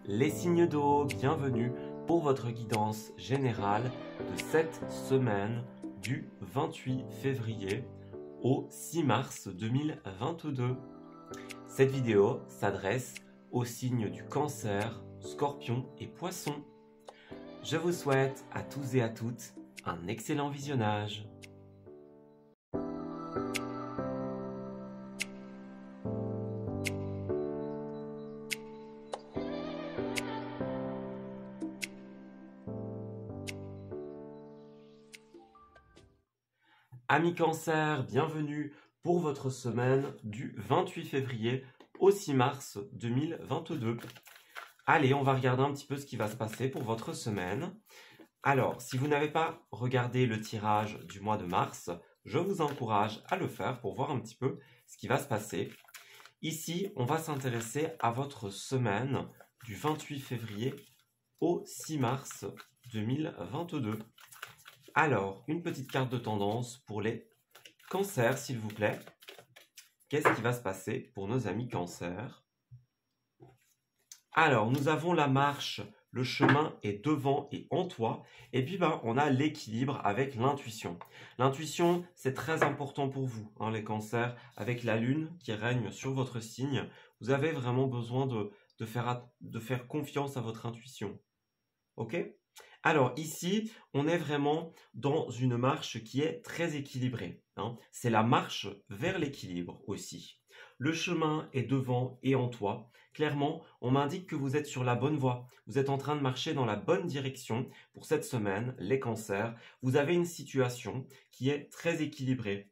Les signes d'eau, bienvenue pour votre guidance générale de cette semaine du 28 février au 6 mars 2022. Cette vidéo s'adresse aux signes du Cancer, Scorpion et Poisson. Je vous souhaite à tous et à toutes un excellent visionnage. Amis Cancer, bienvenue pour votre semaine du 28 février au 6 mars 2022. Allez, on va regarder un petit peu ce qui va se passer pour votre semaine. Alors, si vous n'avez pas regardé le tirage du mois de mars, je vous encourage à le faire pour voir un petit peu ce qui va se passer. Ici, on va s'intéresser à votre semaine du 28 février au 6 mars 2022. Alors, une petite carte de tendance pour les cancers, s'il vous plaît. Qu'est-ce qui va se passer pour nos amis cancers? Alors, nous avons la marche, le chemin est devant et en toi. Et puis, on a l'équilibre avec l'intuition. L'intuition, c'est très important pour vous, les cancers. Avec la lune qui règne sur votre signe, vous avez vraiment besoin de faire confiance à votre intuition. Ok ? Alors ici, on est vraiment dans une marche qui est très équilibrée. C'est la marche vers l'équilibre aussi. Le chemin est devant et en toi. Clairement, on m'indique que vous êtes sur la bonne voie. Vous êtes en train de marcher dans la bonne direction pour cette semaine, les cancers. Vous avez une situation qui est très équilibrée.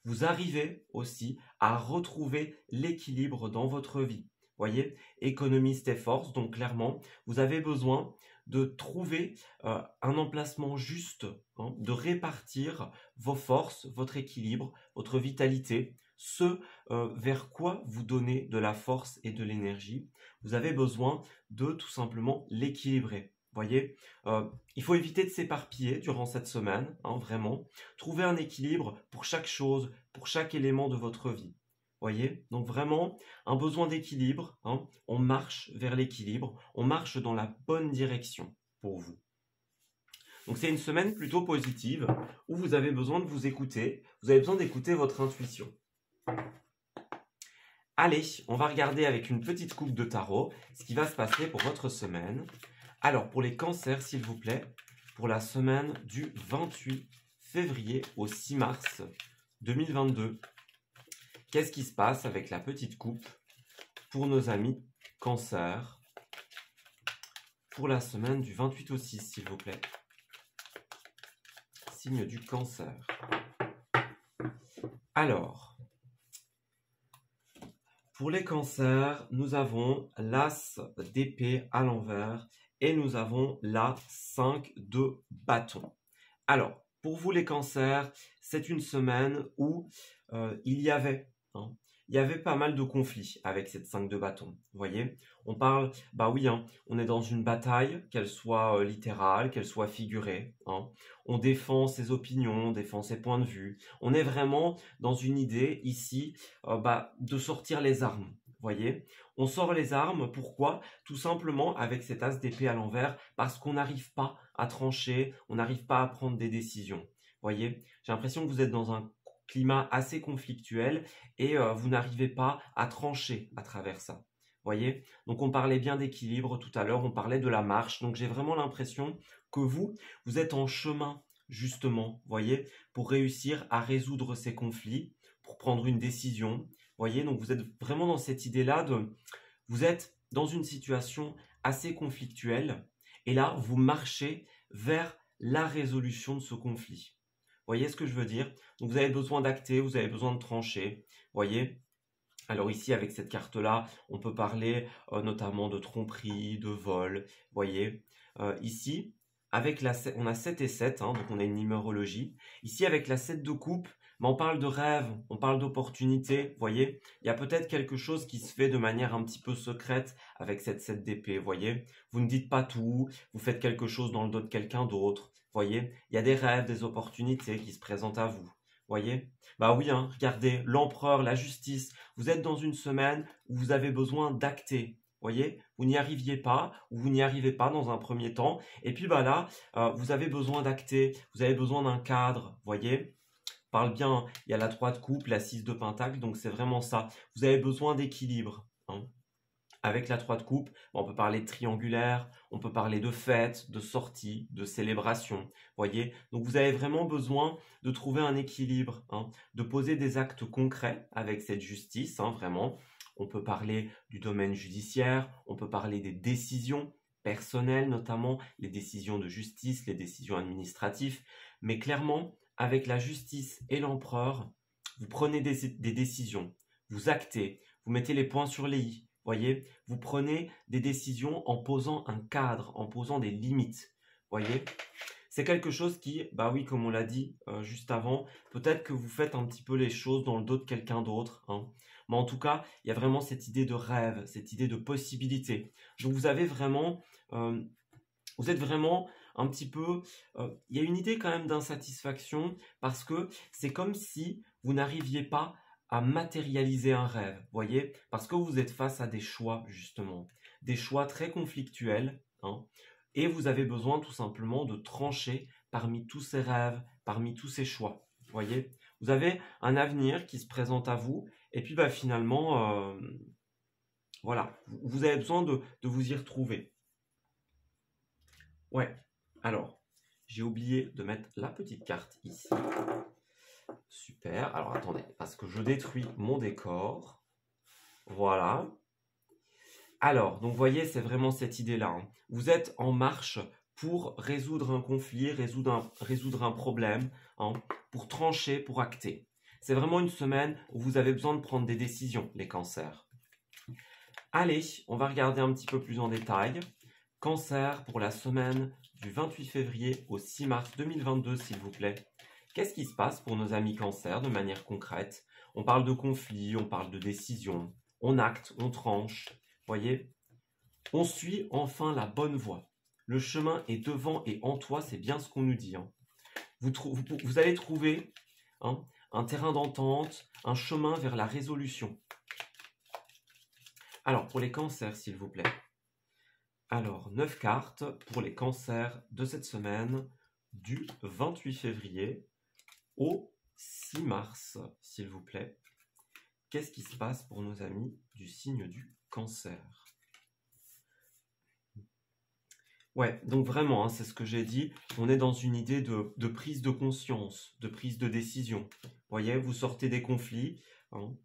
Vous arrivez aussi à retrouver l'équilibre dans votre vie. Voyez, économiste et force, donc clairement, vous avez besoin de trouver un emplacement juste, de répartir vos forces, votre équilibre, votre vitalité, ce vers quoi vous donnez de la force et de l'énergie. Vous avez besoin de tout simplement l'équilibrer. Voyez, il faut éviter de s'éparpiller durant cette semaine, vraiment. Trouver un équilibre pour chaque chose, pour chaque élément de votre vie. Voyez, donc vraiment un besoin d'équilibre, on marche vers l'équilibre, on marche dans la bonne direction pour vous. Donc c'est une semaine plutôt positive où vous avez besoin de vous écouter, vous avez besoin d'écouter votre intuition. Allez, on va regarder avec une petite coupe de tarot ce qui va se passer pour votre semaine. Alors pour les cancers, s'il vous plaît, pour la semaine du 28 février au 6 mars 2022. Qu'est-ce qui se passe avec la petite coupe pour nos amis Cancer pour la semaine du 28 au 6, s'il vous plaît? Signe du Cancer. Alors, pour les cancers, nous avons l'As d'épée à l'envers et nous avons la 5 de bâton. Alors, pour vous les cancers, c'est une semaine où il y avait pas mal de conflits avec cette 5 de bâton. Vous voyez, on parle, on est dans une bataille, qu'elle soit littérale, qu'elle soit figurée. On défend ses opinions, on défend ses points de vue. On est vraiment dans une idée ici de sortir les armes. Vous voyez, on sort les armes, pourquoi? Tout simplement avec cet as d'épée à l'envers, parce qu'on n'arrive pas à trancher, on n'arrive pas à prendre des décisions. Vous voyez, j'ai l'impression que vous êtes dans un climat assez conflictuel et vous n'arrivez pas à trancher à travers ça. Voyez, donc on parlait bien d'équilibre tout à l'heure, on parlait de la marche, donc j'ai vraiment l'impression que vous êtes en chemin justement, voyez, pour réussir à résoudre ces conflits, pour prendre une décision. Voyez, donc vous êtes vraiment dans cette idée-là vous êtes dans une situation assez conflictuelle et là, vous marchez vers la résolution de ce conflit. Voyez ce que je veux dire? Donc vous avez besoin d'acter, vous avez besoin de trancher. Voyez? Alors ici, avec cette carte-là, on peut parler notamment de tromperie, de vol. Voyez? Ici, avec on a 7 et 7, donc on a une numérologie. Ici, avec la 7 de coupe, on parle de rêve, on parle d'opportunité. Voyez? Il y a peut-être quelque chose qui se fait de manière un petit peu secrète avec cette 7 d'épée. Voyez? Vous ne dites pas tout, vous faites quelque chose dans le dos de quelqu'un d'autre. Voyez, il y a des rêves, des opportunités qui se présentent à vous. Voyez? Bah oui, hein, regardez, l'empereur, la justice. Vous êtes dans une semaine où vous avez besoin d'acter. Voyez? Vous n'y arriviez pas, ou vous n'y arrivez pas dans un premier temps. Et puis bah là, vous avez besoin d'acter, vous avez besoin d'un cadre. Voyez? Parle bien, hein, il y a la 3 de coupe, la 6 de pentacle, donc c'est vraiment ça. Vous avez besoin d'équilibre, hein. Avec la 3 de coupe, on peut parler de triangulaire, on peut parler de fête, de sortie, de célébration. Voyez? Donc vous avez vraiment besoin de trouver un équilibre, hein, de poser des actes concrets avec cette justice, hein, vraiment. On peut parler du domaine judiciaire, on peut parler des décisions personnelles, notamment les décisions de justice, les décisions administratives. Mais clairement, avec la justice et l'empereur, vous prenez des décisions, vous actez, vous mettez les points sur les i. Voyez, vous prenez des décisions en posant un cadre, en posant des limites. Voyez, c'est quelque chose qui, bah oui, comme on l'a dit juste avant, peut-être que vous faites un petit peu les choses dans le dos de quelqu'un d'autre, hein. Mais en tout cas, il y a vraiment cette idée de rêve, cette idée de possibilité. Donc vous avez vraiment, vous êtes vraiment un petit peu, il y a une idée quand même d'insatisfaction parce que c'est comme si vous n'arriviez pas à matérialiser un rêve, voyez, parce que vous êtes face à des choix, justement, des choix très conflictuels, hein, et vous avez besoin tout simplement de trancher parmi tous ces rêves, parmi tous ces choix, voyez. Vous avez un avenir qui se présente à vous, et puis bah, finalement, voilà, vous avez besoin de vous y retrouver. Ouais, alors, j'ai oublié de mettre la petite carte ici. Super. Alors attendez, parce que je détruis mon décor. Voilà. Alors, donc vous voyez, c'est vraiment cette idée-là, hein. Vous êtes en marche pour résoudre un conflit, résoudre un problème, hein, pour trancher, pour acter. C'est vraiment une semaine où vous avez besoin de prendre des décisions, les cancers. Allez, on va regarder un petit peu plus en détail. Cancer pour la semaine du 28 février au 6 mars 2022, s'il vous plaît. Qu'est-ce qui se passe pour nos amis cancer de manière concrète? On parle de conflit, on parle de décision, on acte, on tranche. Voyez? On suit enfin la bonne voie. Le chemin est devant et en toi, c'est bien ce qu'on nous dit, hein. Vous allez trouver, hein, un terrain d'entente, un chemin vers la résolution. Alors, pour les cancers, s'il vous plaît. Alors, 9 cartes pour les cancers de cette semaine du 28 février au 6 mars, s'il vous plaît. Qu'est-ce qui se passe pour nos amis du signe du cancer? Ouais, donc vraiment, hein, c'est ce que j'ai dit, on est dans une idée de prise de conscience, de prise de décision. Vous voyez, vous sortez des conflits, hein.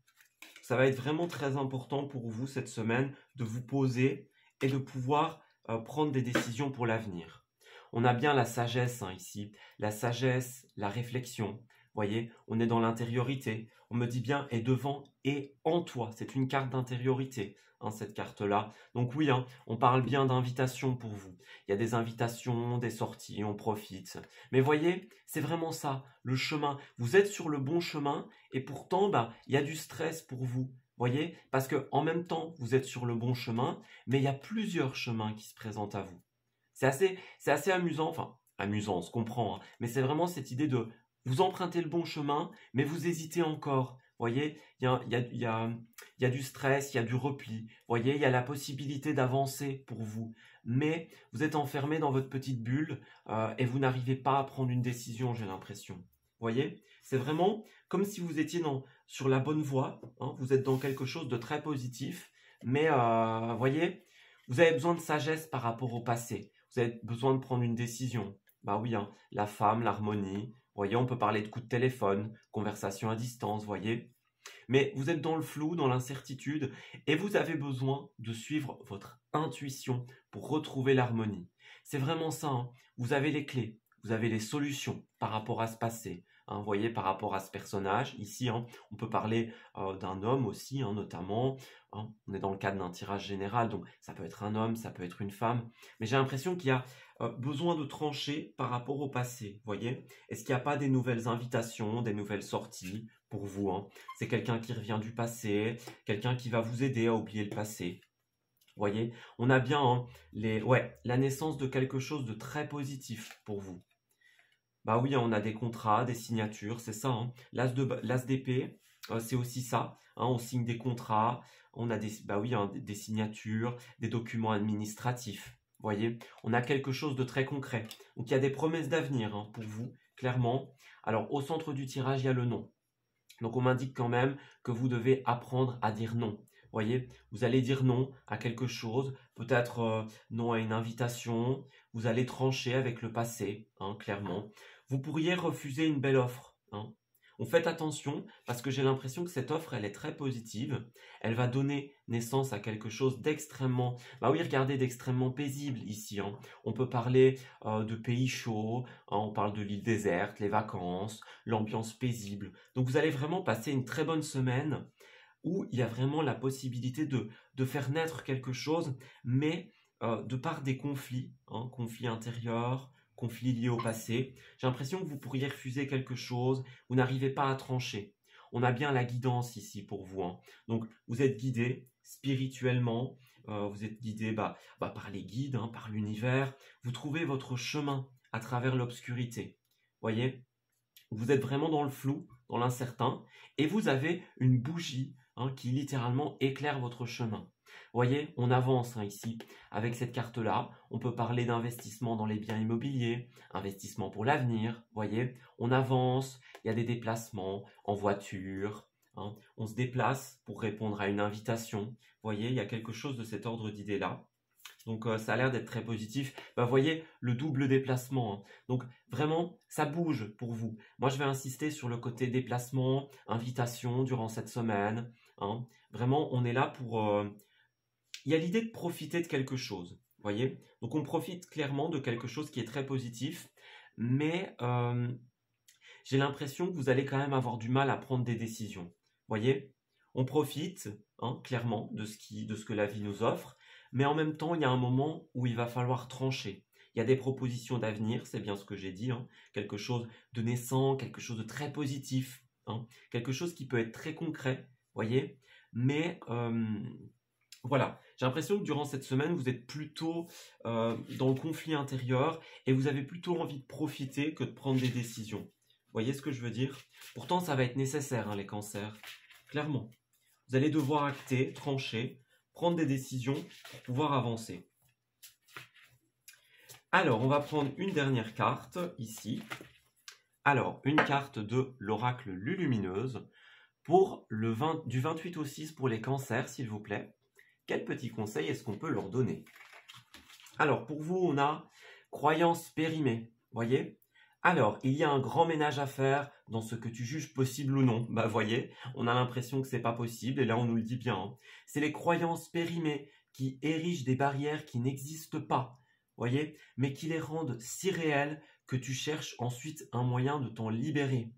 Ça va être vraiment très important pour vous cette semaine de vous poser et de pouvoir prendre des décisions pour l'avenir. On a bien la sagesse, hein, ici, la sagesse, la réflexion. Vous voyez, on est dans l'intériorité. On me dit bien et devant et en toi. C'est une carte d'intériorité, hein, cette carte-là. Donc oui, hein, on parle bien d'invitation pour vous. Il y a des invitations, des sorties, on profite. Mais voyez, c'est vraiment ça, le chemin. Vous êtes sur le bon chemin et pourtant, bah, il y a du stress pour vous. Voyez, parce que en même temps, vous êtes sur le bon chemin, mais il y a plusieurs chemins qui se présentent à vous. C'est assez amusant, enfin, amusant, on se comprend, hein, mais c'est vraiment cette idée de vous empruntez le bon chemin, mais vous hésitez encore. Voyez, il y a du stress, il y a du repli. Voyez, il y a la possibilité d'avancer pour vous. Mais vous êtes enfermé dans votre petite bulle et vous n'arrivez pas à prendre une décision, j'ai l'impression. Voyez, c'est vraiment comme si vous étiez sur la bonne voie, hein, vous êtes dans quelque chose de très positif, mais voyez, vous avez besoin de sagesse par rapport au passé. Vous avez besoin de prendre une décision. Bah oui, hein, la femme, l'harmonie. Voyez, on peut parler de coups de téléphone, conversation à distance, voyez. Mais vous êtes dans le flou, dans l'incertitude, et vous avez besoin de suivre votre intuition pour retrouver l'harmonie. C'est vraiment ça, hein. Vous avez les clés, vous avez les solutions par rapport à ce passé, hein, vous voyez, par rapport à ce personnage. Ici, hein, on peut parler d'un homme aussi, hein, notamment. Hein, on est dans le cadre d'un tirage général, donc ça peut être un homme, ça peut être une femme. Mais j'ai l'impression qu'il y a besoin de trancher par rapport au passé, voyez. Est-ce qu'il n'y a pas des nouvelles invitations, des nouvelles sorties pour vous, hein? C'est quelqu'un qui revient du passé, quelqu'un qui va vous aider à oublier le passé. Voyez, on a bien, hein, la naissance de quelque chose de très positif pour vous. Bah oui, hein, on a des contrats, des signatures, c'est ça, hein. L'as d'épée, c'est aussi ça, hein, on signe des contrats, on a bah oui, hein, des signatures, des documents administratifs. Vous voyez, on a quelque chose de très concret. Donc il y a des promesses d'avenir, hein, pour vous, clairement. Alors au centre du tirage, il y a le non. Donc on m'indique quand même que vous devez apprendre à dire non. Vous voyez, vous allez dire non à quelque chose, peut-être non à une invitation, vous allez trancher avec le passé, hein, clairement. Vous pourriez refuser une belle offre, hein. Donc faites attention parce que j'ai l'impression que cette offre, elle est très positive. Elle va donner naissance à quelque chose d'extrêmement, bah oui, regardez, d'extrêmement paisible ici, hein. On peut parler de pays chauds, hein, on parle de l'île déserte, les vacances, l'ambiance paisible. Donc vous allez vraiment passer une très bonne semaine où il y a vraiment la possibilité de faire naître quelque chose, mais de par des conflits, hein, conflits intérieurs, conflits liés au passé. J'ai l'impression que vous pourriez refuser quelque chose, vous n'arrivez pas à trancher. On a bien la guidance ici pour vous, hein. Donc vous êtes guidé spirituellement, vous êtes guidé par les guides, hein, par l'univers. Vous trouvez votre chemin à travers l'obscurité. Voyez, vous êtes vraiment dans le flou, dans l'incertain, et vous avez une bougie, hein, qui littéralement éclaire votre chemin. Vous voyez, on avance, hein, ici avec cette carte-là. On peut parler d'investissement dans les biens immobiliers, investissement pour l'avenir. Vous voyez, on avance, il y a des déplacements en voiture, hein. On se déplace pour répondre à une invitation. Vous voyez, il y a quelque chose de cet ordre d'idée-là. Donc ça a l'air d'être très positif. Bah, vous voyez, le double déplacement, hein. Donc vraiment, ça bouge pour vous. Moi, je vais insister sur le côté déplacement, invitation durant cette semaine, hein. Vraiment, on est là pour... Il y a l'idée de profiter de quelque chose. Vous voyez? Donc on profite clairement de quelque chose qui est très positif. Mais j'ai l'impression que vous allez quand même avoir du mal à prendre des décisions. Vous voyez? On profite, hein, clairement de ce que la vie nous offre. Mais en même temps, il y a un moment où il va falloir trancher. Il y a des propositions d'avenir, c'est bien ce que j'ai dit, hein. Quelque chose de naissant, quelque chose de très positif, hein. Quelque chose qui peut être très concret, voyez. Mais voilà, j'ai l'impression que durant cette semaine, vous êtes plutôt dans le conflit intérieur et vous avez plutôt envie de profiter que de prendre des décisions. Vous voyez ce que je veux dire? Pourtant, ça va être nécessaire, hein, les cancers, clairement. Vous allez devoir acter, trancher, prendre des décisions pour pouvoir avancer. Alors, on va prendre une dernière carte ici. Alors, une carte de l'oracle Lulumineuse pour du 28 au 6 pour les cancers, s'il vous plaît. Quel petit conseil est-ce qu'on peut leur donner? Alors, pour vous, on a croyance périmée, voyez? Alors, il y a un grand ménage à faire dans ce que tu juges possible ou non. Bah, voyez, on a l'impression que c'est pas possible, et là, on nous le dit bien, hein. C'est les croyances périmées qui érigent des barrières qui n'existent pas, voyez, mais qui les rendent si réelles que tu cherches ensuite un moyen de t'en libérer.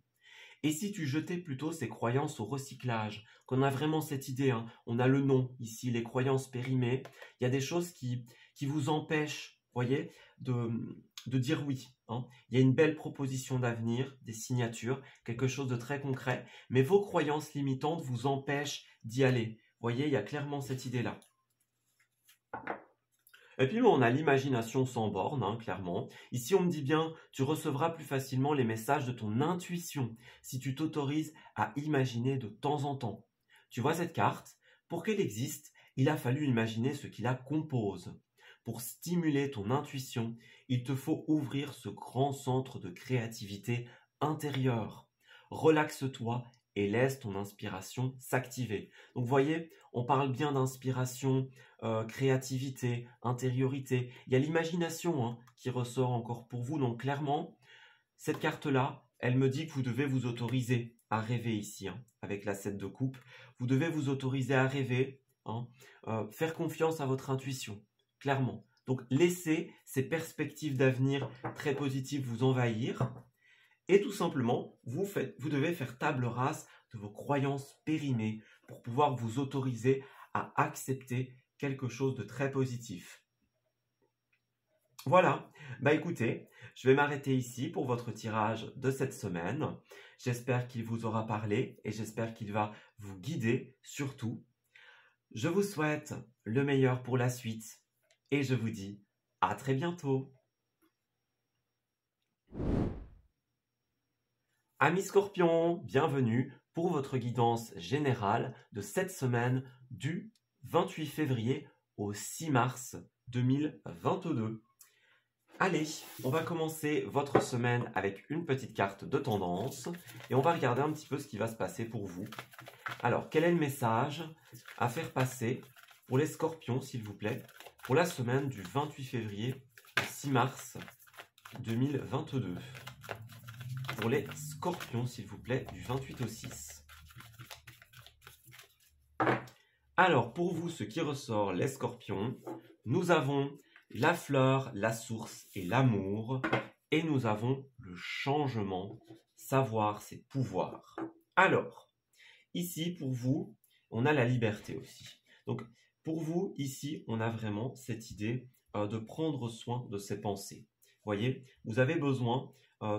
Et si tu jetais plutôt ces croyances au recyclage, qu'on a vraiment cette idée, hein, on a le nom ici, les croyances périmées, il y a des choses qui vous empêchent, voyez, de dire oui, hein. Il y a une belle proposition d'avenir, des signatures, quelque chose de très concret, mais vos croyances limitantes vous empêchent d'y aller. Voyez, il y a clairement cette idée-là. Et puis on a l'imagination sans borne, hein, clairement. Ici on me dit bien, tu recevras plus facilement les messages de ton intuition si tu t'autorises à imaginer de temps en temps. Tu vois cette carte? Pour qu'elle existe, il a fallu imaginer ce qui la compose. Pour stimuler ton intuition, il te faut ouvrir ce grand centre de créativité intérieure. Relaxe-toi et laisse ton inspiration s'activer. Donc vous voyez, on parle bien d'inspiration, créativité, intériorité. Il y a l'imagination, hein, qui ressort encore pour vous. Donc clairement, cette carte-là, elle me dit que vous devez vous autoriser à rêver ici, hein, avec la 7 de coupe. Vous devez vous autoriser à rêver, hein, faire confiance à votre intuition, clairement. Donc laissez ces perspectives d'avenir très positives vous envahir. Et tout simplement, vous devez faire table rase de vos croyances périmées pour pouvoir vous autoriser à accepter quelque chose de très positif. Voilà, bah écoutez, je vais m'arrêter ici pour votre tirage de cette semaine. J'espère qu'il vous aura parlé et j'espère qu'il va vous guider surtout. Je vous souhaite le meilleur pour la suite et je vous dis à très bientôt. Amis Scorpions, bienvenue pour votre guidance générale de cette semaine du 28 février au 6 mars 2022. Allez, on va commencer votre semaine avec une petite carte de tendance et on va regarder un petit peu ce qui va se passer pour vous. Alors, quel est le message à faire passer pour les Scorpions, s'il vous plaît, pour la semaine du 28 février au 6 mars 2022 ? Pour les Scorpions, s'il vous plaît, du 28 au 6. Alors, pour vous, ce qui ressort, les Scorpions, nous avons la fleur, la source et l'amour. Et nous avons le changement, savoir, c'est pouvoir. Alors, ici, pour vous, on a la liberté aussi. Donc, pour vous, ici, on a vraiment cette idée de prendre soin de ses pensées. Voyez, vous avez besoin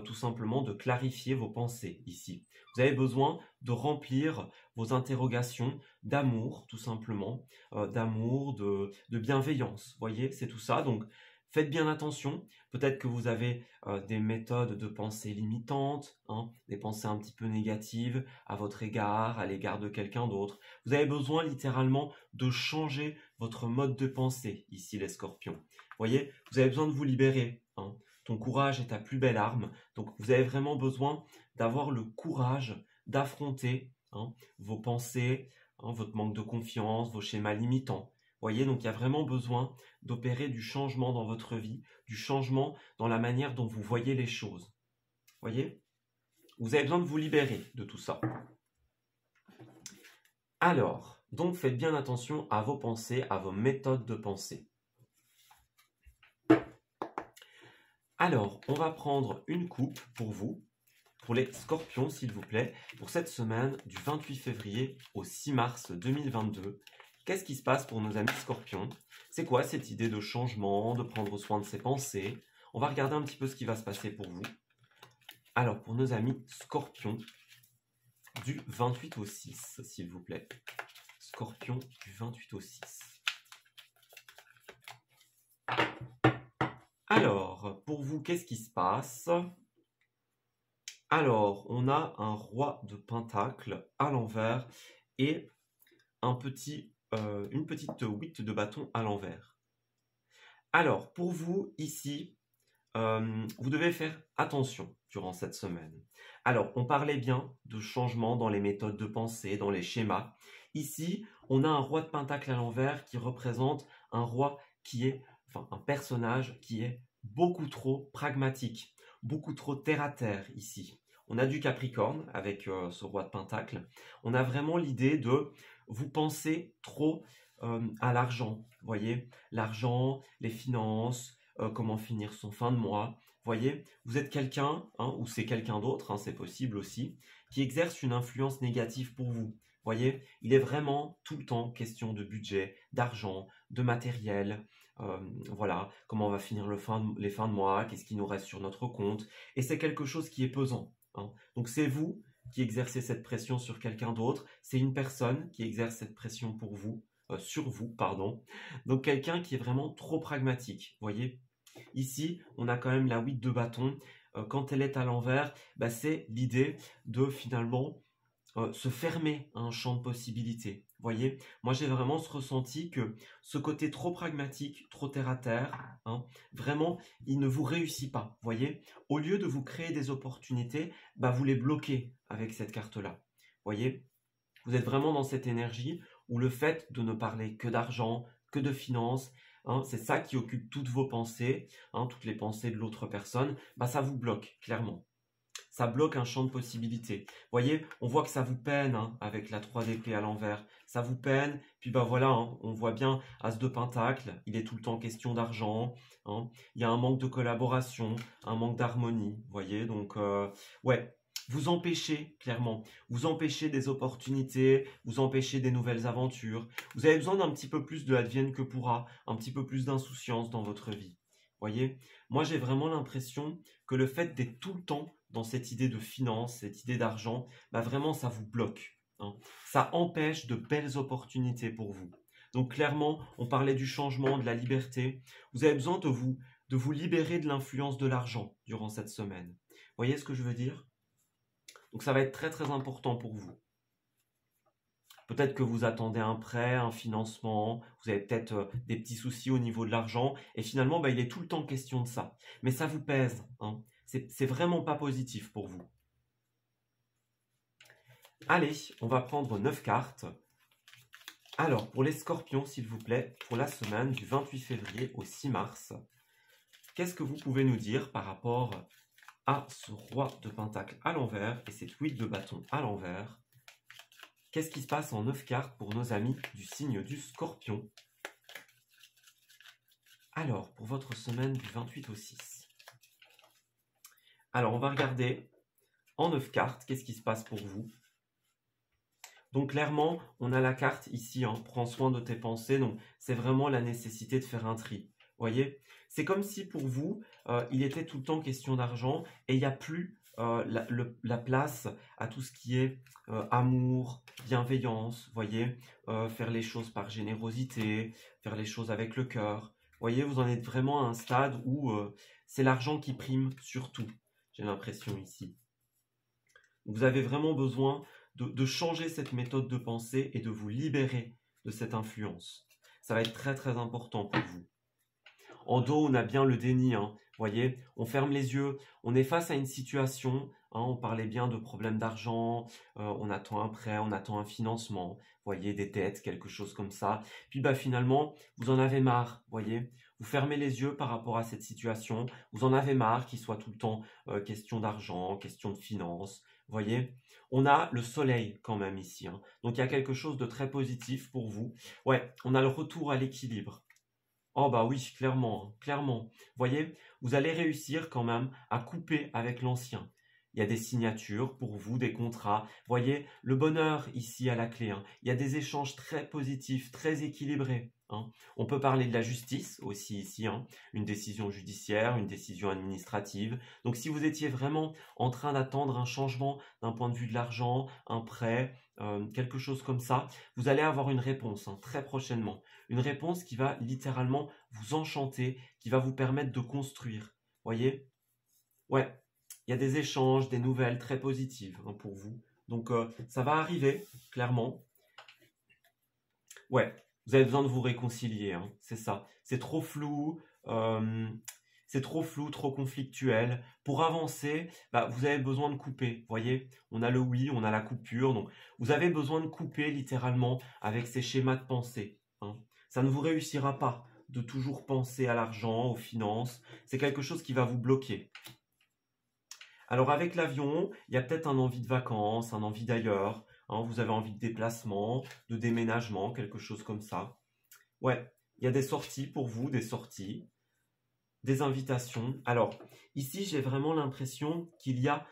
tout simplement de clarifier vos pensées ici. Vous avez besoin de remplir vos interrogations d'amour, tout simplement, d'amour, de bienveillance. Voyez, c'est tout ça. Donc, faites bien attention. Peut-être que vous avez des méthodes de pensée limitantes, des pensées un petit peu négatives à votre égard, à l'égard de quelqu'un d'autre. Vous avez besoin littéralement de changer votre mode de pensée ici, les Scorpions. Voyez, vous avez besoin de vous libérer. Ton courage est ta plus belle arme. Donc, vous avez vraiment besoin d'avoir le courage d'affronter vos pensées, votre manque de confiance, vos schémas limitants. Voyez, donc il y a vraiment besoin d'opérer du changement dans votre vie, du changement dans la manière dont vous voyez les choses. Voyez, vous avez besoin de vous libérer de tout ça. Alors, donc faites bien attention à vos pensées, à vos méthodes de pensée. Alors, on va prendre une coupe pour vous, pour les Scorpions, s'il vous plaît, pour cette semaine du 28 février au 6 mars 2022. Qu'est-ce qui se passe pour nos amis Scorpions? C'est quoi cette idée de changement, de prendre soin de ses pensées? On va regarder un petit peu ce qui va se passer pour vous. Alors, pour nos amis Scorpions, du 28 au 6, s'il vous plaît. Scorpions du 28 au 6. Alors, pour vous, qu'est-ce qui se passe? Alors, on a un roi de pentacle à l'envers et une petite 8 de bâton à l'envers. Alors, pour vous, ici, vous devez faire attention durant cette semaine. Alors, on parlait bien de changement dans les méthodes de pensée, dans les schémas. Ici, on a un roi de pentacle à l'envers qui représente un roi qui est, un personnage qui est beaucoup trop pragmatique, beaucoup trop terre à terre ici. On a du Capricorne avec ce roi de pentacle. On a vraiment l'idée de vous penser trop à l'argent. Voyez, l'argent, les finances, comment finir son fin de mois. Voyez, vous êtes quelqu'un, ou c'est quelqu'un d'autre, c'est possible aussi, qui exerce une influence négative pour vous. Voyez, il est vraiment tout le temps question de budget, d'argent, de matériel. Voilà, comment on va finir les fins de mois, qu'est-ce qui nous reste sur notre compte. Et c'est quelque chose qui est pesant. Donc c'est vous qui exercez cette pression sur quelqu'un d'autre. C'est une personne qui exerce cette pression pour vous, sur vous, pardon. Donc quelqu'un qui est vraiment trop pragmatique, voyez. Ici, on a quand même la 8 de bâton. Quand elle est à l'envers, c'est l'idée de finalement se fermer à un champ de possibilités. Voyez, moi j'ai vraiment ce ressenti que ce côté trop pragmatique, trop terre à terre, vraiment, il ne vous réussit pas. Voyez, au lieu de vous créer des opportunités, vous les bloquez avec cette carte-là. Voyez, vous êtes vraiment dans cette énergie où le fait de ne parler que d'argent, que de finances, c'est ça qui occupe toutes vos pensées, toutes les pensées de l'autre personne, ça vous bloque, clairement. Ça bloque un champ de possibilités. Vous voyez, on voit que ça vous peine avec la 3 d'épée à l'envers. Ça vous peine, puis voilà, on voit bien As de pentacle, il est tout le temps question d'argent. Il y a un manque de collaboration, un manque d'harmonie, vous voyez. Donc, ouais, vous empêchez, clairement, vous empêchez des opportunités, vous empêchez des nouvelles aventures. Vous avez besoin d'un petit peu plus de advienne que pourra, un petit peu plus d'insouciance dans votre vie. Voyez, moi j'ai vraiment l'impression que le fait d'être tout le temps dans cette idée de finance, cette idée d'argent, vraiment ça vous bloque. Ça empêche de belles opportunités pour vous. Donc clairement, on parlait du changement, de la liberté. Vous avez besoin de vous libérer de l'influence de l'argent durant cette semaine. Voyez ce que je veux dire? Donc ça va être très très important pour vous. Peut-être que vous attendez un prêt, un financement, vous avez peut-être des petits soucis au niveau de l'argent, et finalement, il est tout le temps question de ça. Mais ça vous pèse, hein. C'est vraiment pas positif pour vous. Allez, on va prendre 9 cartes. Alors, pour les scorpions, s'il vous plaît, pour la semaine du 28 février au 6 mars, qu'est-ce que vous pouvez nous dire par rapport à ce roi de pentacle à l'envers et cette 8 de bâton à l'envers? Qu'est-ce qui se passe en 9 cartes pour nos amis du signe du Scorpion? Alors, pour votre semaine du 28 au 6. Alors, on va regarder en 9 cartes, qu'est-ce qui se passe pour vous? Donc, clairement, on a la carte ici, hein, prends soin de tes pensées. Donc, c'est vraiment la nécessité de faire un tri. Vous voyez? C'est comme si pour vous, il était tout le temps question d'argent et il n'y a plus la place à tout ce qui est amour, bienveillance, voyez, faire les choses par générosité, faire les choses avec le cœur. Voyez, vous en êtes vraiment à un stade où c'est l'argent qui prime sur tout, j'ai l'impression ici. Vous avez vraiment besoin de changer cette méthode de pensée et de vous libérer de cette influence. Ça va être très très important pour vous. En dos, on a bien le déni, hein. Voyez, on ferme les yeux, on est face à une situation, hein, on parlait bien de problèmes d'argent, on attend un prêt, on attend un financement, voyez, des dettes, quelque chose comme ça. Puis finalement, vous en avez marre, voyez, vous fermez les yeux par rapport à cette situation, vous en avez marre qu'il soit tout le temps question d'argent, question de finances, voyez. On a le soleil quand même ici, hein. Donc il y a quelque chose de très positif pour vous. Ouais, on a le retour à l'équilibre. Oh oui, clairement, hein, clairement. Voyez, vous allez réussir quand même à couper avec l'ancien. Il y a des signatures pour vous, des contrats. Voyez, le bonheur ici à la clé, hein. Il y a des échanges très positifs, très équilibrés, hein. On peut parler de la justice aussi ici, hein. Une décision judiciaire, une décision administrative. Donc si vous étiez vraiment en train d'attendre un changement d'un point de vue de l'argent, un prêt, quelque chose comme ça, vous allez avoir une réponse, hein, très prochainement. Une réponse qui va littéralement vous enchanter, qui va vous permettre de construire. Voyez? Ouais, il y a des échanges, des nouvelles très positives, hein, pour vous. Donc ça va arriver, clairement. Ouais, vous avez besoin de vous réconcilier, hein, c'est ça. C'est trop flou, trop conflictuel. Pour avancer, vous avez besoin de couper. Voyez, on a le oui, on a la coupure. Donc, vous avez besoin de couper littéralement avec ces schémas de pensée, hein. Ça ne vous réussira pas de toujours penser à l'argent, aux finances. C'est quelque chose qui va vous bloquer. Alors, avec l'avion, il y a peut-être un envie de vacances, un envie d'ailleurs, hein. Vous avez envie de déplacement, de déménagement, quelque chose comme ça. Ouais, il y a des sorties pour vous, des sorties, des invitations. Alors, ici, j'ai vraiment l'impression qu'il y a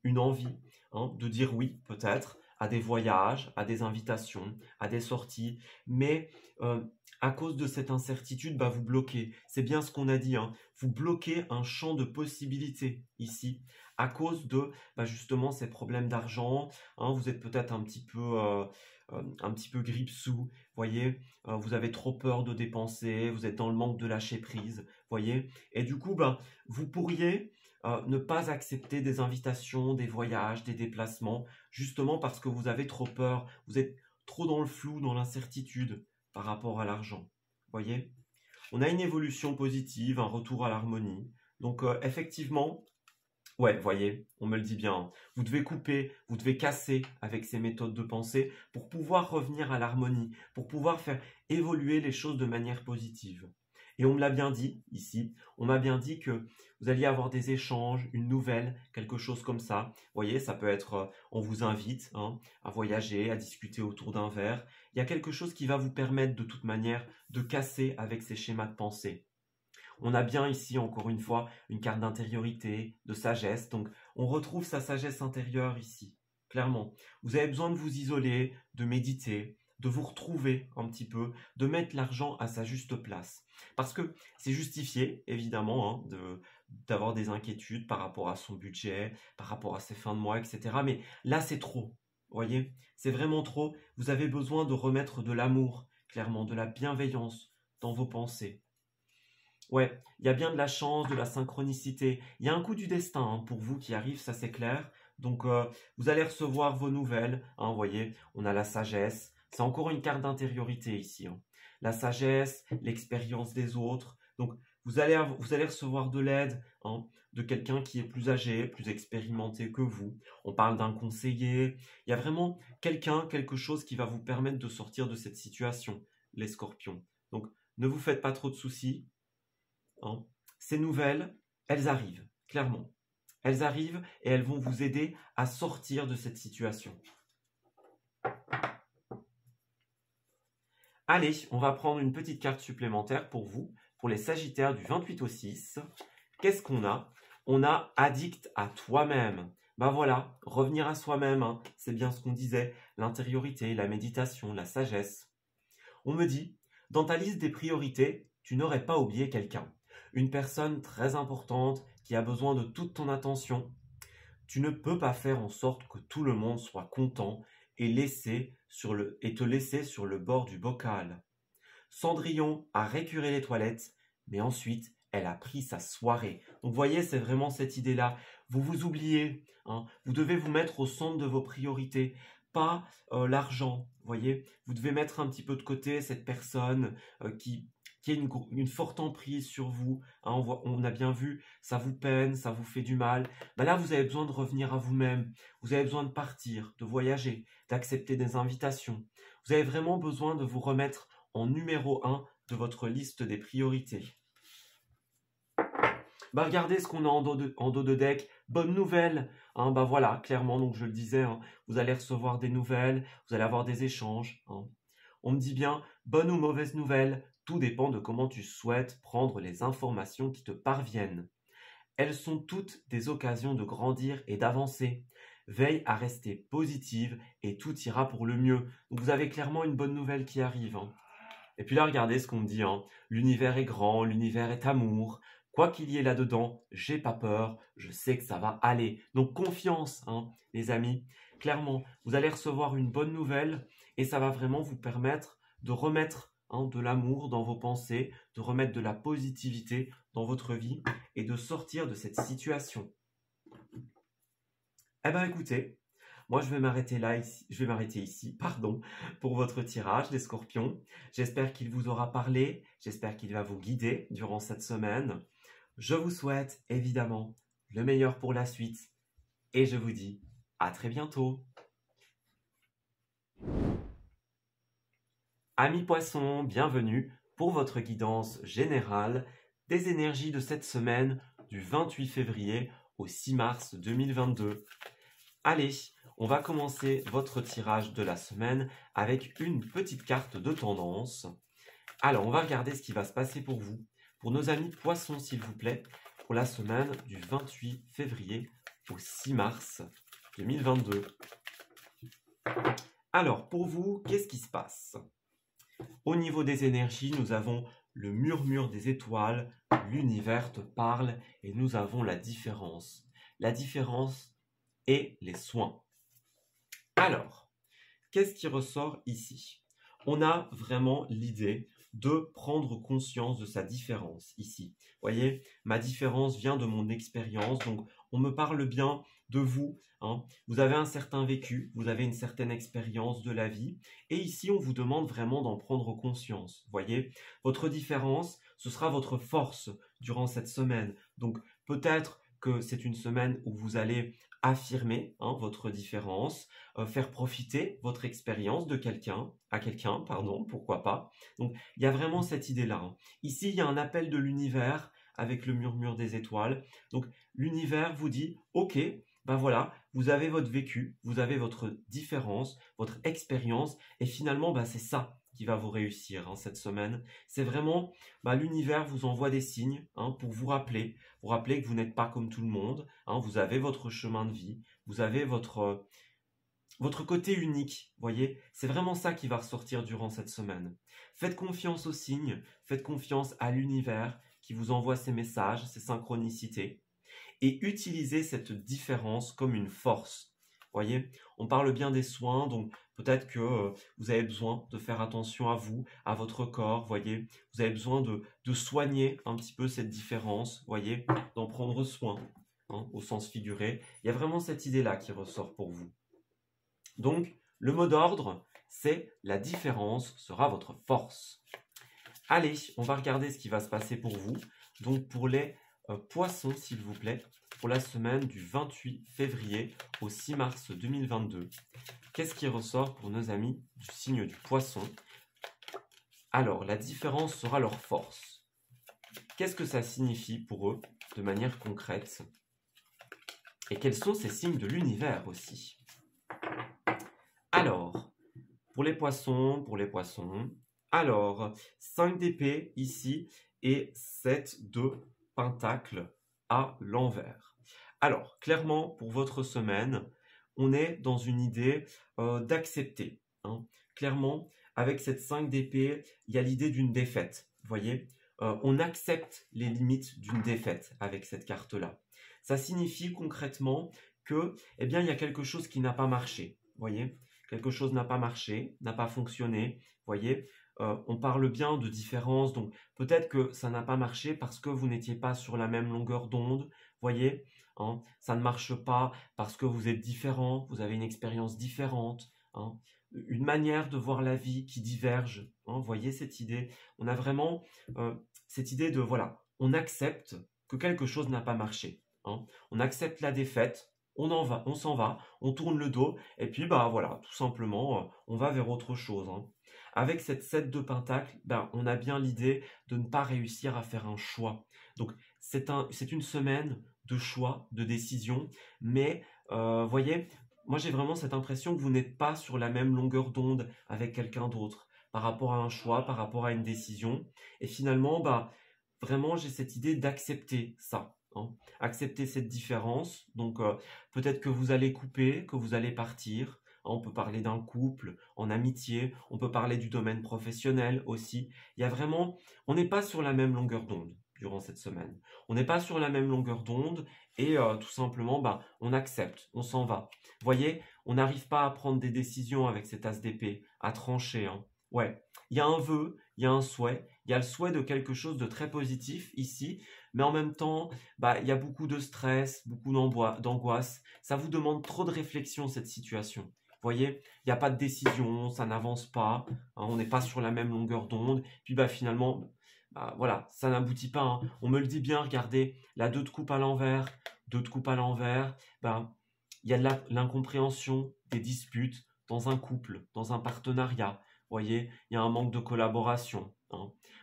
une envie, hein, de dire oui, peut-être, à des voyages, à des invitations, à des sorties. Mais à cause de cette incertitude, vous bloquez. C'est bien ce qu'on a dit, hein. Vous bloquez un champ de possibilités ici, à cause de justement ces problèmes d'argent, hein. Vous êtes peut-être un petit peu grippe-sous, voyez, vous avez trop peur de dépenser, vous êtes dans le manque de lâcher prise, voyez. Et du coup, vous pourriez ne pas accepter des invitations, des voyages, des déplacements, justement parce que vous avez trop peur, vous êtes trop dans le flou, dans l'incertitude par rapport à l'argent, voyez. On a une évolution positive, un retour à l'harmonie. Donc effectivement, ouais, voyez, on me le dit bien, hein. Vous devez couper, vous devez casser avec ces méthodes de pensée pour pouvoir revenir à l'harmonie, pour pouvoir faire évoluer les choses de manière positive. Et on me l'a bien dit ici, on m'a bien dit que vous alliez avoir des échanges, une nouvelle, quelque chose comme ça. Vous voyez, ça peut être, on vous invite, hein, à voyager, à discuter autour d'un verre. Il y a quelque chose qui va vous permettre de toute manière de casser avec ces schémas de pensée. On a bien ici, encore une fois, une carte d'intériorité, de sagesse. Donc, on retrouve sa sagesse intérieure ici, clairement. Vous avez besoin de vous isoler, de méditer, de vous retrouver un petit peu, de mettre l'argent à sa juste place. Parce que c'est justifié, évidemment, hein, d'avoir des inquiétudes par rapport à son budget, par rapport à ses fins de mois, etc. Mais là, c'est trop, vous voyez, c'est vraiment trop. Vous avez besoin de remettre de l'amour, clairement, de la bienveillance dans vos pensées. Ouais, il y a bien de la chance, de la synchronicité. Il y a un coup du destin, hein, pour vous qui arrive, ça c'est clair. Donc, vous allez recevoir vos nouvelles. Hein, vous voyez, on a la sagesse. C'est encore une carte d'intériorité ici. Hein. La sagesse, l'expérience des autres. Donc, vous allez recevoir de l'aide hein, de quelqu'un qui est plus âgé, plus expérimenté que vous. On parle d'un conseiller. Il y a vraiment quelque chose qui va vous permettre de sortir de cette situation, les scorpions. Donc, ne vous faites pas trop de soucis. Hein. Ces nouvelles, elles arrivent, clairement. Elles arrivent et elles vont vous aider à sortir de cette situation. Allez, on va prendre une petite carte supplémentaire pour vous, pour les Sagittaires du 28 au 6. Qu'est-ce qu'on a? On a addict à toi-même. Ben voilà, revenir à soi-même, hein. C'est bien ce qu'on disait, l'intériorité, la méditation, la sagesse. On me dit, dans ta liste des priorités, tu n'aurais pas oublié quelqu'un. Une personne très importante qui a besoin de toute ton attention. Tu ne peux pas faire en sorte que tout le monde soit content et te laisser sur le bord du bocal. Cendrillon a récuré les toilettes, mais ensuite, elle a pris sa soirée. Donc, vous voyez, c'est vraiment cette idée-là. Vous vous oubliez. Hein. Vous devez vous mettre au centre de vos priorités, pas l'argent. Vous voyez, vous devez mettre un petit peu de côté cette personne qui a une forte emprise sur vous. Hein, on a bien vu, ça vous peine, ça vous fait du mal. Ben là, vous avez besoin de revenir à vous-même. Vous avez besoin de partir, de voyager, d'accepter des invitations. Vous avez vraiment besoin de vous remettre en numéro 1 de votre liste des priorités. Bah regardez ce qu'on a en dos de deck. Bonne nouvelle. Hein, bah voilà, clairement, donc je le disais, hein, vous allez recevoir des nouvelles, vous allez avoir des échanges. Hein. On me dit bien, bonne ou mauvaise nouvelle, tout dépend de comment tu souhaites prendre les informations qui te parviennent. Elles sont toutes des occasions de grandir et d'avancer. Veille à rester positive et tout ira pour le mieux. Donc vous avez clairement une bonne nouvelle qui arrive. Hein. Et puis là, regardez ce qu'on me dit. Hein. L'univers est grand, l'univers est amour. Quoi qu'il y ait là-dedans, j'ai pas peur, je sais que ça va aller. Donc confiance, hein, les amis. Clairement, vous allez recevoir une bonne nouvelle et ça va vraiment vous permettre de remettre hein, de l'amour dans vos pensées, de remettre de la positivité dans votre vie et de sortir de cette situation. Eh bien écoutez, moi je vais m'arrêter là, ici, pour votre tirage, les scorpions. J'espère qu'il vous aura parlé, j'espère qu'il va vous guider durant cette semaine. Je vous souhaite évidemment le meilleur pour la suite et je vous dis à très bientôt. Amis poissons, bienvenue pour votre guidance générale des énergies de cette semaine du 28 février au 6 mars 2022. Allez, on va commencer votre tirage de la semaine avec une petite carte de tendance. Alors, on va regarder ce qui va se passer pour vous. Pour nos amis poissons, s'il vous plaît, pour la semaine du 28 février au 6 mars 2022. Alors, pour vous, qu'est-ce qui se passe? Au niveau des énergies, nous avons le murmure des étoiles, l'univers te parle et nous avons la différence. La différence et les soins. Alors, qu'est-ce qui ressort ici? On a vraiment l'idée de prendre conscience de sa différence ici. Vous voyez, ma différence vient de mon expérience, donc on me parle bien de vous. Hein. Vous avez un certain vécu, vous avez une certaine expérience de la vie, et ici on vous demande vraiment d'en prendre conscience. Vous voyez, votre différence, ce sera votre force durant cette semaine. Donc peut-être que c'est une semaine où vous allez affirmer hein, votre différence, faire profiter votre expérience de quelqu'un, pourquoi pas. Donc, il y a vraiment cette idée-là. Hein. Ici, il y a un appel de l'univers avec le murmure des étoiles. Donc, l'univers vous dit, ok, ben voilà, vous avez votre vécu, vous avez votre différence, votre expérience, et finalement, ben, c'est ça qui va vous réussir hein, cette semaine. C'est vraiment, l'univers vous envoie des signes hein, pour vous rappeler que vous n'êtes pas comme tout le monde, hein, vous avez votre chemin de vie, vous avez votre côté unique, voyez. C'est vraiment ça qui va ressortir durant cette semaine. Faites confiance aux signes, faites confiance à l'univers qui vous envoie ces messages, ces synchronicités, et utilisez cette différence comme une force. Voyez, on parle bien des soins, donc peut-être que vous avez besoin de faire attention à vous, à votre corps, voyez. Vous avez besoin de soigner un petit peu cette différence, voyez, d'en prendre soin. au sens figuré. Il y a vraiment cette idée-là qui ressort pour vous. Donc, le mot d'ordre, c'est la différence sera votre force. Allez, on va regarder ce qui va se passer pour vous. Donc, pour les poissons, s'il vous plaît, pour la semaine du 28 février au 6 mars 2022. Qu'est-ce qui ressort pour nos amis du signe du poisson? Alors, la différence sera leur force. Qu'est-ce que ça signifie pour eux de manière concrète? Et quels sont ces signes de l'univers aussi? Alors, pour les poissons, alors, 5 d'épée ici et 7 de pentacle à l'envers. Alors, clairement, pour votre semaine, on est dans une idée d'accepter. Clairement, avec cette 5 d'épée, il y a l'idée d'une défaite. Vous voyez, on accepte les limites d'une défaite avec cette carte-là. Ça signifie concrètement que, eh bien, il y a quelque chose qui n'a pas marché. Vous voyez, quelque chose n'a pas marché, n'a pas fonctionné. Vous voyez, on parle bien de différence, donc peut-être que ça n'a pas marché parce que vous n'étiez pas sur la même longueur d'onde. Vous voyez, ça ne marche pas parce que vous êtes différent, vous avez une expérience différente, une manière de voir la vie qui diverge. Vous voyez cette idée? On a vraiment cette idée de, voilà, on accepte que quelque chose n'a pas marché. On accepte la défaite, on s'en va, on tourne le dos, et puis bah voilà, tout simplement, on va vers autre chose. Avec cette 7 de pentacle, on a bien l'idée de ne pas réussir à faire un choix. Donc c'est une semaine de choix, de décision, mais voyez, moi j'ai vraiment cette impression que vous n'êtes pas sur la même longueur d'onde avec quelqu'un d'autre par rapport à un choix, par rapport à une décision. Et finalement, vraiment j'ai cette idée d'accepter ça. Accepter cette différence. Donc peut-être que vous allez couper, que vous allez partir. On peut parler d'un couple, en amitié, on peut parler du domaine professionnel aussi. Il y a vraiment, on n'est pas sur la même longueur d'onde durant cette semaine. On n'est pas sur la même longueur d'onde et tout simplement, on accepte, on s'en va. Vous voyez, on n'arrive pas à prendre des décisions avec cet as d'épée, à trancher. Ouais, il y a un vœu, il y a un souhait, il y a le souhait de quelque chose de très positif ici, mais en même temps, il y a beaucoup de stress, beaucoup d'angoisse. Ça vous demande trop de réflexion, cette situation. Vous voyez, il n'y a pas de décision, ça n'avance pas, on n'est pas sur la même longueur d'onde. Puis finalement, voilà, ça n'aboutit pas. On me le dit bien, regardez, la 2 de coupe à l'envers, 2 de coupe à l'envers. Il y a de l'incompréhension, des disputes dans un couple, dans un partenariat. Vous voyez, il y a un manque de collaboration.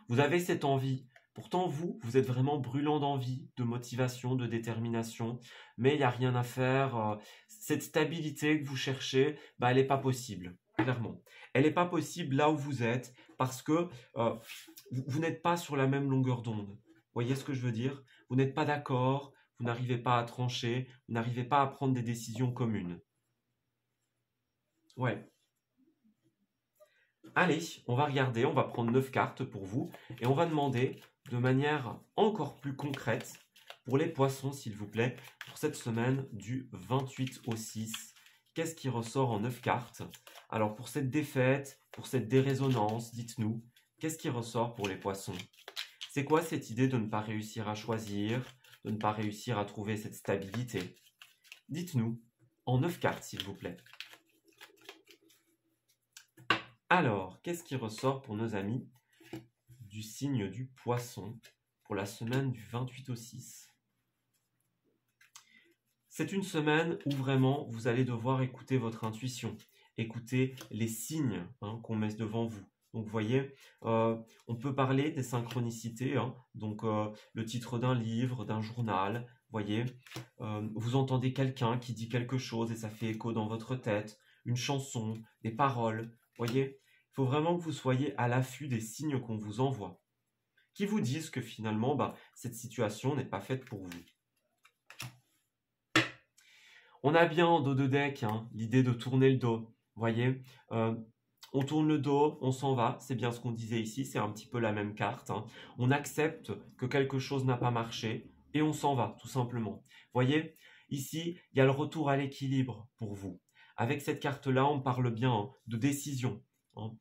Vous avez cette envie. Pourtant, vous êtes vraiment brûlant d'envie, de motivation, de détermination, mais il n'y a rien à faire. Cette stabilité que vous cherchez, elle n'est pas possible, clairement. Elle n'est pas possible là où vous êtes parce que vous n'êtes pas sur la même longueur d'onde. Vous voyez ce que je veux dire? Vous n'êtes pas d'accord, vous n'arrivez pas à trancher, vous n'arrivez pas à prendre des décisions communes. Ouais. Allez, on va regarder, on va prendre 9 cartes pour vous et on va demander de manière encore plus concrète pour les poissons, s'il vous plaît, pour cette semaine du 28 au 6. Qu'est-ce qui ressort en 9 cartes? Alors pour cette défaite, pour cette dérésonance, dites-nous, qu'est-ce qui ressort pour les poissons? C'est quoi cette idée de ne pas réussir à choisir, de ne pas réussir à trouver cette stabilité? Dites-nous, en 9 cartes, s'il vous plaît. Alors, qu'est-ce qui ressort pour nos amis du signe du poisson pour la semaine du 28 au 6? C'est une semaine où vraiment vous allez devoir écouter votre intuition, écouter les signes qu'on met devant vous. Donc vous voyez, on peut parler des synchronicités, donc le titre d'un livre, d'un journal, vous voyez, vous entendez quelqu'un qui dit quelque chose et ça fait écho dans votre tête, une chanson, des paroles, vous voyez, il faut vraiment que vous soyez à l'affût des signes qu'on vous envoie, qui vous disent que finalement, cette situation n'est pas faite pour vous. On a bien en dos de deck l'idée de tourner le dos, vous voyez, on tourne le dos, on s'en va, c'est bien ce qu'on disait ici, c'est un petit peu la même carte. On accepte que quelque chose n'a pas marché et on s'en va, tout simplement. Vous voyez, ici, il y a le retour à l'équilibre pour vous. Avec cette carte-là, on parle bien de décision. On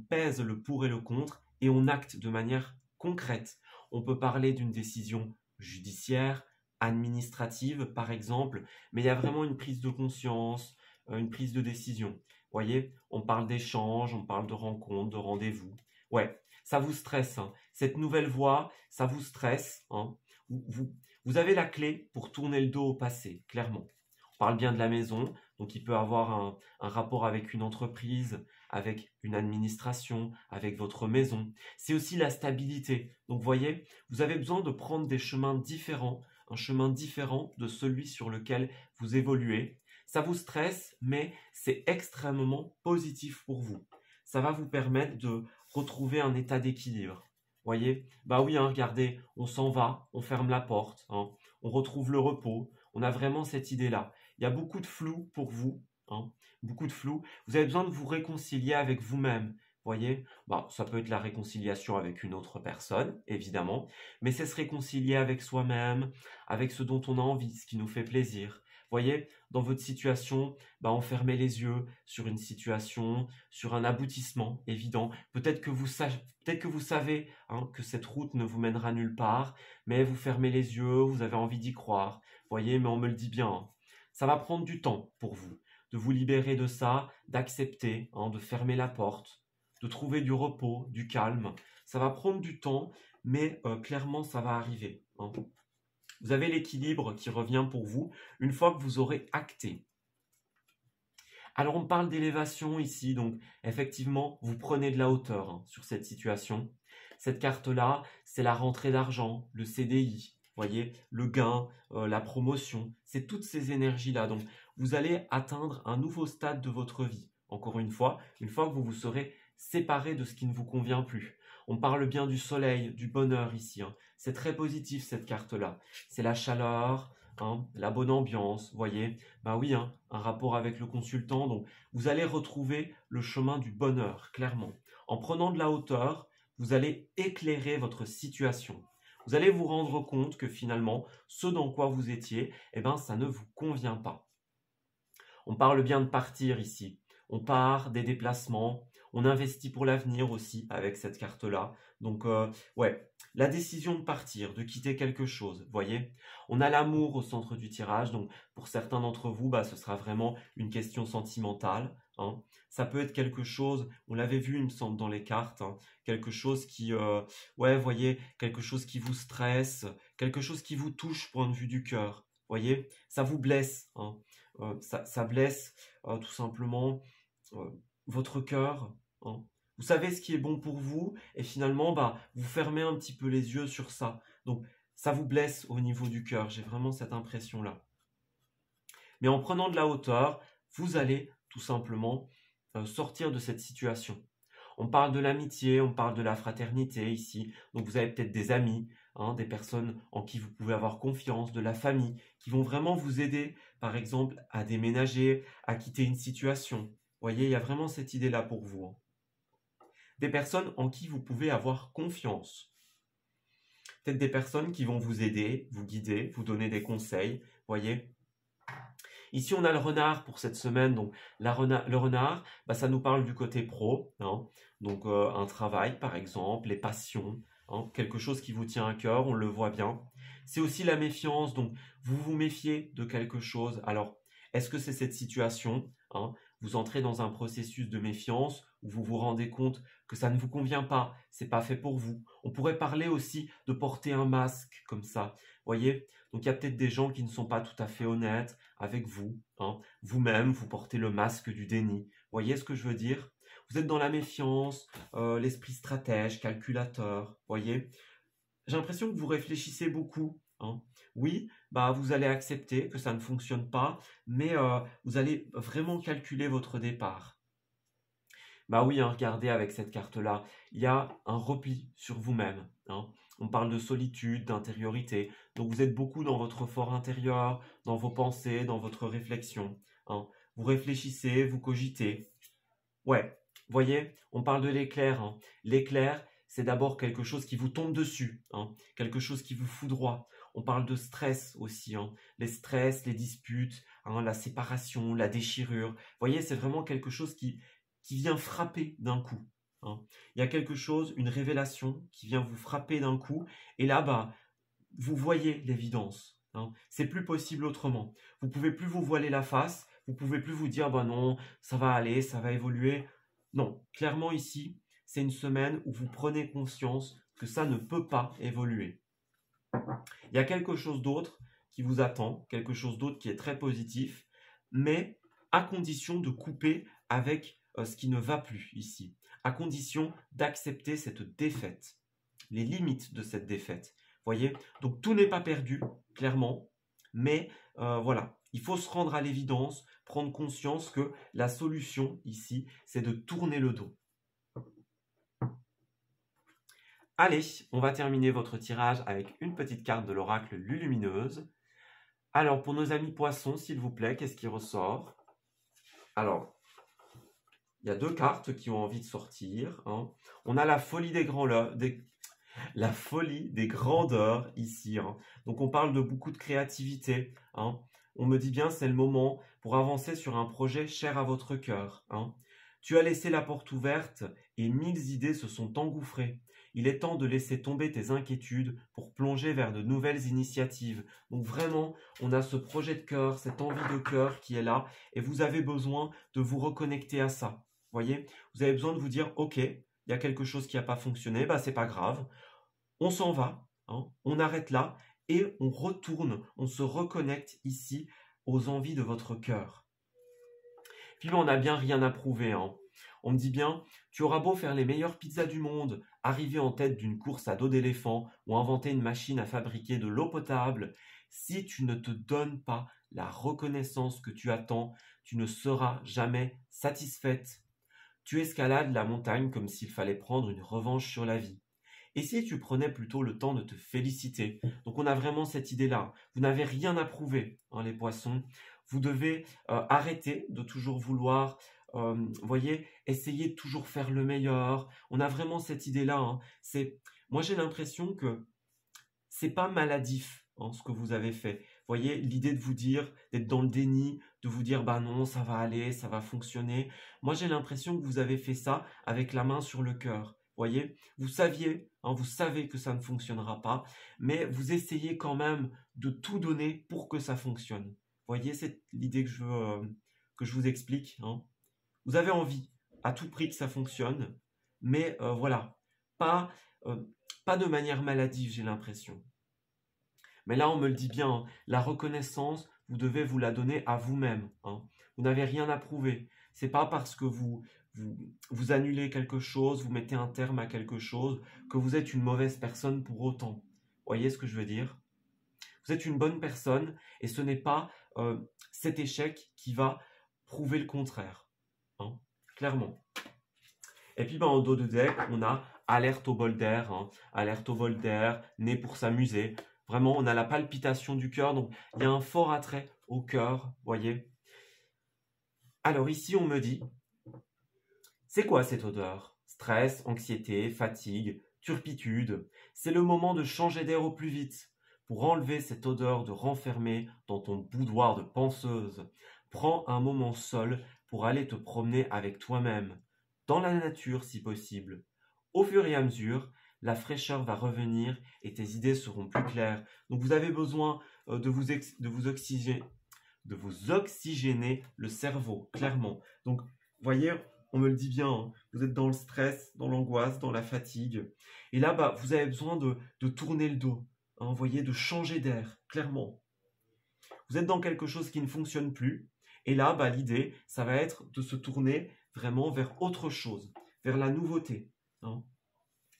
pèse le pour et le contre et on acte de manière concrète. On peut parler d'une décision judiciaire, administrative, par exemple, mais il y a vraiment une prise de conscience, une prise de décision. Vous voyez, on parle d'échanges, on parle de rencontres, de rendez-vous. Ouais, ça vous stresse, hein. Cette nouvelle voie, ça vous stresse, hein. Vous avez la clé pour tourner le dos au passé, clairement. On parle bien de la maison, donc il peut avoir un rapport avec une entreprise, avec une administration, avec votre maison. C'est aussi la stabilité. Donc, vous voyez, vous avez besoin de prendre des chemins différents, un chemin différent de celui sur lequel vous évoluez. Ça vous stresse, mais c'est extrêmement positif pour vous. Ça va vous permettre de retrouver un état d'équilibre. Voyez, bah oui, hein, regardez, on s'en va, on ferme la porte, hein, on retrouve le repos. On a vraiment cette idée-là. Il y a beaucoup de flou pour vous, hein, beaucoup de flou. Vous avez besoin de vous réconcilier avec vous-même. Voyez, bah, ça peut être la réconciliation avec une autre personne, évidemment, mais c'est se réconcilier avec soi-même, avec ce dont on a envie, ce qui nous fait plaisir. Voyez, dans votre situation, bah, enfermez les yeux sur une situation, sur un aboutissement évident. Peut-être que vous savez, hein, que cette route ne vous mènera nulle part, mais vous fermez les yeux, vous avez envie d'y croire. Voyez, mais on me le dit bien, hein. Ça va prendre du temps pour vous, de vous libérer de ça, d'accepter, hein, de fermer la porte, de trouver du repos, du calme. Ça va prendre du temps, mais clairement, ça va arriver, hein. Vous avez l'équilibre qui revient pour vous une fois que vous aurez acté. Alors, on parle d'élévation ici, donc effectivement, vous prenez de la hauteur, hein, sur cette situation. Cette carte-là, c'est la rentrée d'argent, le CDI, voyez, le gain, la promotion, c'est toutes ces énergies-là. Donc, vous allez atteindre un nouveau stade de votre vie. Encore une fois que vous vous serez séparé de ce qui ne vous convient plus. On parle bien du soleil, du bonheur ici, hein. C'est très positif cette carte-là. C'est la chaleur, hein, la bonne ambiance, voyez. Bah oui, hein, un rapport avec le consultant. Donc, vous allez retrouver le chemin du bonheur, clairement. En prenant de la hauteur, vous allez éclairer votre situation. Vous allez vous rendre compte que finalement, ce dans quoi vous étiez, eh ben, ça ne vous convient pas. On parle bien de partir ici. On part, des déplacements. On investit pour l'avenir aussi avec cette carte-là. Donc, ouais, la décision de partir, de quitter quelque chose, voyez. On a l'amour au centre du tirage. Donc, pour certains d'entre vous, bah, ce sera vraiment une question sentimentale, hein. Ça peut être quelque chose, on l'avait vu, il me semble, dans les cartes, hein, quelque chose qui, ouais, voyez, quelque chose qui vous stresse, quelque chose qui vous touche, point de vue du cœur, voyez. Ça vous blesse, hein. Ça blesse tout simplement euh, votre cœur, hein. Vous savez ce qui est bon pour vous et finalement, bah, vous fermez un petit peu les yeux sur ça. Donc, ça vous blesse au niveau du cœur. J'ai vraiment cette impression-là. Mais en prenant de la hauteur, vous allez tout simplement sortir de cette situation. On parle de l'amitié, on parle de la fraternité ici. Donc vous avez peut-être des amis, hein, des personnes en qui vous pouvez avoir confiance, de la famille, qui vont vraiment vous aider, par exemple, à déménager, à quitter une situation. Vous voyez, il y a vraiment cette idée-là pour vous, hein. Des personnes en qui vous pouvez avoir confiance. Peut-être des personnes qui vont vous aider, vous guider, vous donner des conseils. Vous voyez. Ici, on a le renard pour cette semaine. Donc, le renard, bah, ça nous parle du côté pro, hein. Donc, un travail, par exemple, les passions, hein, quelque chose qui vous tient à cœur, on le voit bien. C'est aussi la méfiance. Donc, vous vous méfiez de quelque chose. Alors, est-ce que c'est cette situation, hein, vous entrez dans un processus de méfiance où vous vous rendez compte que ça ne vous convient pas, c'est pas fait pour vous. On pourrait parler aussi de porter un masque comme ça. Voyez, donc il y a peut-être des gens qui ne sont pas tout à fait honnêtes avec vous, hein. Vous-même, vous portez le masque du déni. Voyez ce que je veux dire? Vous êtes dans la méfiance, l'esprit stratège, calculateur. Voyez? J'ai l'impression que vous réfléchissez beaucoup, hein. Oui, bah vous allez accepter que ça ne fonctionne pas, mais vous allez vraiment calculer votre départ. Bah oui, hein, regardez avec cette carte-là, il y a un repli sur vous-même, hein. On parle de solitude, d'intériorité. Donc vous êtes beaucoup dans votre fort intérieur, dans vos pensées, dans votre réflexion, hein. Vous réfléchissez, vous cogitez. Ouais, voyez, on parle de l'éclair, hein. L'éclair, c'est d'abord quelque chose qui vous tombe dessus, hein, quelque chose qui vous foudroie. On parle de stress aussi, hein. Les stress, les disputes, hein, la séparation, la déchirure. Voyez, c'est vraiment quelque chose qui vient frapper d'un coup, hein. Il y a quelque chose, une révélation qui vient vous frapper d'un coup. Et là, bah, vous voyez l'évidence. Hein. C'est plus possible autrement. Vous pouvez plus vous voiler la face. Vous pouvez plus vous dire, bah non, ça va aller, ça va évoluer. Non, clairement ici, c'est une semaine où vous prenez conscience que ça ne peut pas évoluer. Il y a quelque chose d'autre qui vous attend, quelque chose d'autre qui est très positif, mais à condition de couper avec ce qui ne va plus ici, à condition d'accepter cette défaite, les limites de cette défaite. Voyez, donc tout n'est pas perdu, clairement, mais voilà, il faut se rendre à l'évidence, prendre conscience que la solution ici, c'est de tourner le dos. Allez, on va terminer votre tirage avec une petite carte de l'oracle Lulumineuse. Alors, pour nos amis poissons, s'il vous plaît, qu'est-ce qui ressort? Alors, il y a deux cartes qui ont envie de sortir. Hein. On a la folie la folie des grandeurs ici. Hein. Donc, on parle de beaucoup de créativité. Hein. On me dit bien, c'est le moment pour avancer sur un projet cher à votre cœur. Hein. Tu as laissé la porte ouverte et 1000 idées se sont engouffrées. Il est temps de laisser tomber tes inquiétudes pour plonger vers de nouvelles initiatives. Donc vraiment, on a ce projet de cœur, cette envie de cœur qui est là et vous avez besoin de vous reconnecter à ça. Voyez, vous avez besoin de vous dire, ok, il y a quelque chose qui n'a pas fonctionné, bah c'est pas grave. On s'en va, hein, on arrête là et on retourne, on se reconnecte ici aux envies de votre cœur. Puis on n'a bien rien à prouver. Hein. On me dit bien, tu auras beau faire les meilleures pizzas du monde, arriver en tête d'une course à dos d'éléphant ou inventer une machine à fabriquer de l'eau potable, si tu ne te donnes pas la reconnaissance que tu attends, tu ne seras jamais satisfaite. Tu escalades la montagne comme s'il fallait prendre une revanche sur la vie. Et si tu prenais plutôt le temps de te féliciter? Donc on a vraiment cette idée-là. Vous n'avez rien à prouver, hein, les poissons. Vous devez arrêter de toujours vouloir, voyez, essayer de toujours faire le meilleur. On a vraiment cette idée-là. Hein. Moi j'ai l'impression que c'est pas maladif, hein, ce que vous avez fait. Voyez, l'idée de vous dire, d'être dans le déni, de vous dire, bah non, ça va aller, ça va fonctionner. Moi j'ai l'impression que vous avez fait ça avec la main sur le cœur. Voyez, vous saviez, hein, vous savez que ça ne fonctionnera pas, mais vous essayez quand même de tout donner pour que ça fonctionne. Voyez, c'est l'idée que je vous explique. Hein. Vous avez envie à tout prix que ça fonctionne, mais voilà, pas de manière maladive, j'ai l'impression. Mais là, on me le dit bien, hein, la reconnaissance, vous devez vous la donner à vous-même. Hein. Vous n'avez rien à prouver. C'est pas parce que vous annulez quelque chose, vous mettez un terme à quelque chose, que vous êtes une mauvaise personne pour autant. Vous voyez ce que je veux dire? Vous êtes une bonne personne et ce n'est pas cet échec qui va prouver le contraire. Hein, clairement. Et puis en dos de deck, on a alerte au bol d'air. Hein, alerte au bol d'air, né pour s'amuser. Vraiment, on a la palpitation du cœur. Donc, il y a un fort attrait au cœur, voyez. Alors ici, on me dit, c'est quoi cette odeur? Stress, anxiété, fatigue, turpitude. C'est le moment de changer d'air au plus vite. Pour enlever cette odeur de renfermé dans ton boudoir de penseuse, prends un moment seul pour aller te promener avec toi-même, dans la nature si possible. Au fur et à mesure, la fraîcheur va revenir et tes idées seront plus claires. Donc vous avez besoin de vous oxygéner le cerveau, clairement. Donc, voyez, on me le dit bien, hein, vous êtes dans le stress, dans l'angoisse, dans la fatigue. Et là, bah, vous avez besoin de tourner le dos, hein, voyez, de changer d'air, clairement. Vous êtes dans quelque chose qui ne fonctionne plus. Et là, bah, l'idée, ça va être de se tourner vraiment vers autre chose, vers la nouveauté. Hein.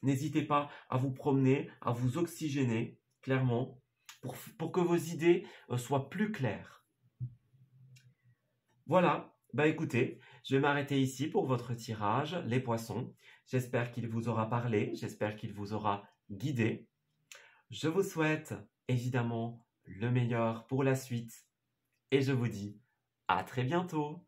N'hésitez pas à vous promener, à vous oxygéner, clairement, pour que vos idées soient plus claires. Voilà, bah écoutez, je vais m'arrêter ici pour votre tirage, les poissons. J'espère qu'il vous aura parlé, j'espère qu'il vous aura guidé. Je vous souhaite évidemment le meilleur pour la suite et je vous dis à très bientôt.